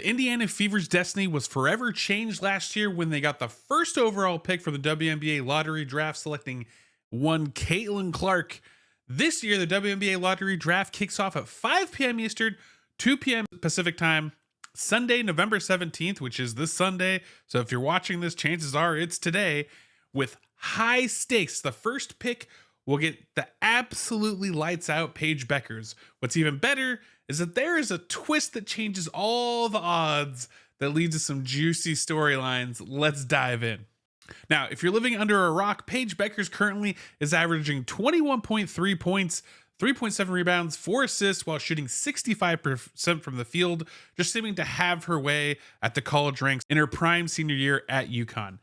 The Indiana Fever's destiny was forever changed last year when they got the first overall pick from the WNBA Lottery Draft, selecting one Caitlin Clark. This year, the WNBA Lottery Draft kicks off at 5 p.m. Eastern, 2 p.m. Pacific Time, Sunday, November 17th, which is this Sunday. So if you're watching this, chances are it's today, with high stakes. The first pick will get the absolutely lights out Paige Bueckers. What's even better is that there is a twist that changes all the odds that leads to some juicy storylines. Let's dive in. Now, if you're living under a rock, Paige Bueckers currently is averaging 21.3 points, 3.7 rebounds, 4 assists while shooting 65% from the field, just seeming to have her way at the college ranks in her prime senior year at UConn.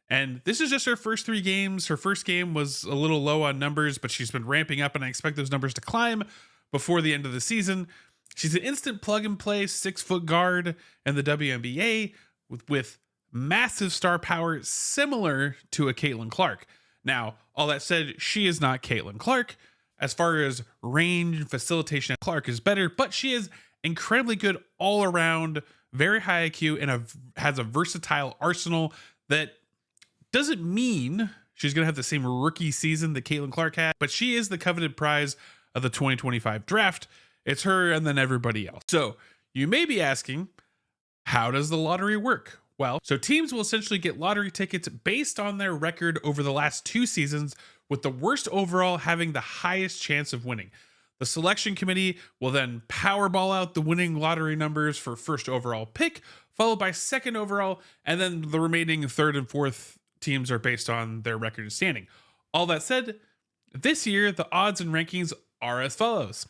And this is just her first 3 games. Her first game was a little low on numbers, but she's been ramping up, and I expect those numbers to climb before the end of the season. She's an instant plug-and-play 6-foot guard in the WNBA with massive star power similar to a Caitlin Clark. Now, all that said, she is not Caitlin Clark. As far as range and facilitation, Clark is better, but she is incredibly good all around, very high IQ, and has a versatile arsenal that doesn't mean she's going to have the same rookie season that Caitlin Clark had, but she is the coveted prize of the 2025 draft. It's her and then everybody else. So you may be asking, how does the lottery work? Well, so teams will essentially get lottery tickets based on their record over the last 2 seasons, with the worst overall having the highest chance of winning. The selection committee will then powerball out the winning lottery numbers for first overall pick, followed by second overall, and then the remaining third and fourth teams are based on their record and standing. All that said, this year the odds and rankings are as follows.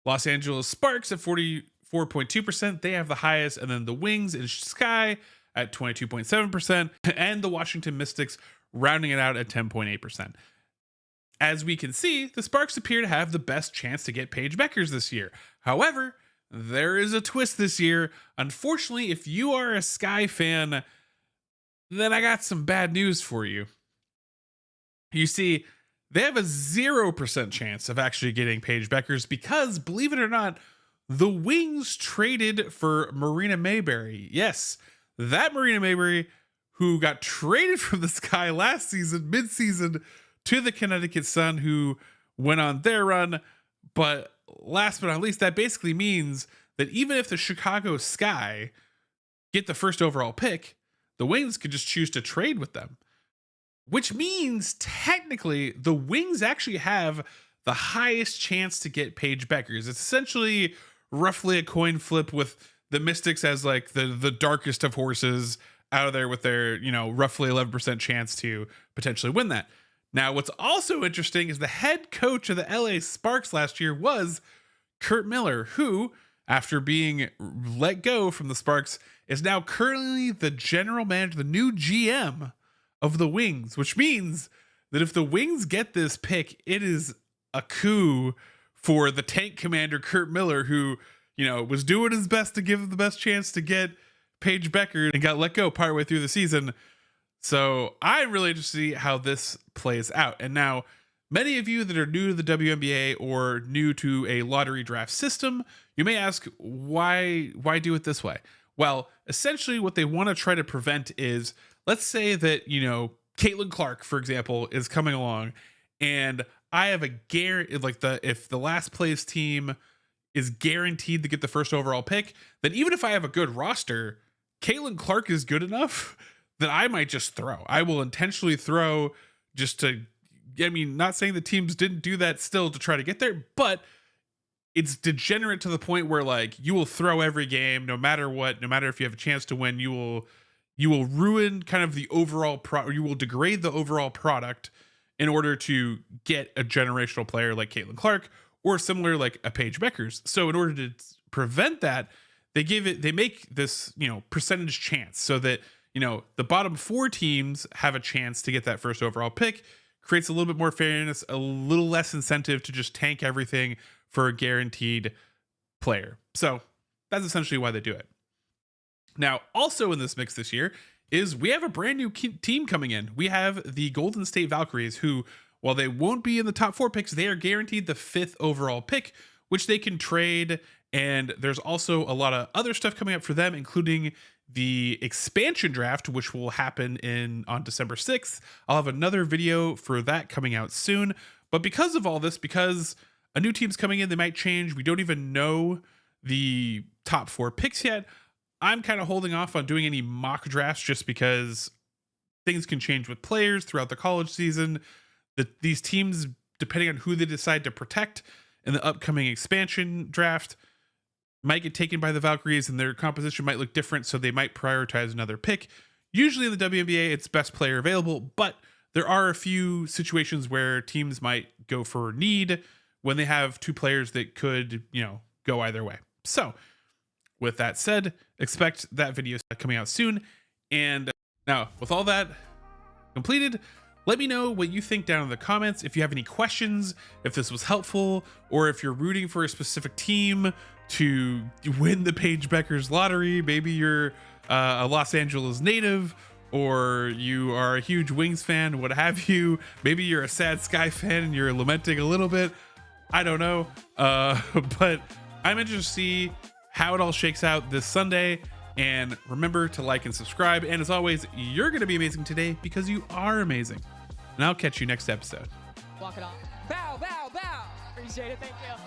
Los Angeles Sparks at 44.2%, they have the highest, and then the Wings and Sky at 22.7%, and the Washington Mystics rounding it out at 10.8%. As we can see, the Sparks appear to have the best chance to get Paige Bueckers this year. However, there is a twist this year. Unfortunately, if you are a Sky fan, then I got some bad news for you. You see, they have a 0% chance of actually getting Paige Bueckers because, believe it or not, the Wings traded for Marina Mayberry. Yes, that Marina Mayberry who got traded from the Sky last season, mid-season, to the Connecticut Sun, who went on their run. But last but not least, that basically means that even if the Chicago Sky get the first overall pick, the Wings could just choose to trade with them. Which means, technically, the Wings actually have the highest chance to get Paige Bueckers. It's essentially roughly a coin flip, with the Mystics as like the darkest of horses out of there with their, roughly 11% chance to potentially win that. Now, what's also interesting is the head coach of the LA Sparks last year was Curt Miller, who, after being let go from the Sparks, is now currently the general manager, the new GM of the Wings, which means that if the Wings get this pick, it is a coup for the tank commander, Curt Miller, who, was doing his best to give him the best chance to get Paige Bueckers and got let go partway through the season. So I'm really interested to see how this plays out. And now, many of you that are new to the WNBA or new to a lottery draft system, you may ask, why do it this way? Well, essentially what they want to try to prevent is, let's say that, Caitlin Clark, for example, is coming along, and I have a guarantee, if the last place team is guaranteed to get the first overall pick, then even if I have a good roster, Caitlin Clark is good enough that I might just throw. I will intentionally throw just to, not saying the teams didn't do that still to try to get there, but it's degenerate to the point where you will throw every game, no matter what, no matter if you have a chance to win, you will ruin kind of the overall or you will degrade the overall product in order to get a generational player like Caitlin Clark or similar like a Paige Bueckers. So in order to prevent that, they make this, percentage chance so that, the bottom 4 teams have a chance to get that first overall pick. Creates a little bit more fairness, a little less incentive to just tank everything for a guaranteed player. So that's essentially why they do it. Now, also in this mix this year is we have a brand new team coming in. We have the Golden State Valkyries, who, while they won't be in the top 4 picks, they are guaranteed the 5th overall pick, which they can trade And there's also a lot of other stuff coming up for them, including the expansion draft, which will happen on December 6th. I'll have another video for that coming out soon. But because of all this, because a new team's coming in, they might change. We don't even know the top 4 picks yet. I'm kind of holding off on doing any mock drafts just because things can change with players throughout the college season. These teams, depending on who they decide to protect in the upcoming expansion draft, might get taken by the Valkyries and their composition might look different, so they might prioritize another pick. Usually in the WNBA, it's best player available, but there are a few situations where teams might go for need when they have 2 players that could, go either way. So with that said, expect that video coming out soon. And now, with all that completed, let me know what you think down in the comments. If you have any questions, if this was helpful, or if you're rooting for a specific team to win the Paige Bueckers lottery. Maybe you're a Los Angeles native, or you are a huge Wings fan, what have you. Maybe you're a sad Sky fan and you're lamenting a little bit. I don't know. But I'm interested to see how it all shakes out this Sunday. And remember to like and subscribe. And as always, you're going to be amazing today because you are amazing. And I'll catch you next episode. Walk it off. Bow, bow, bow. Appreciate it. Thank you.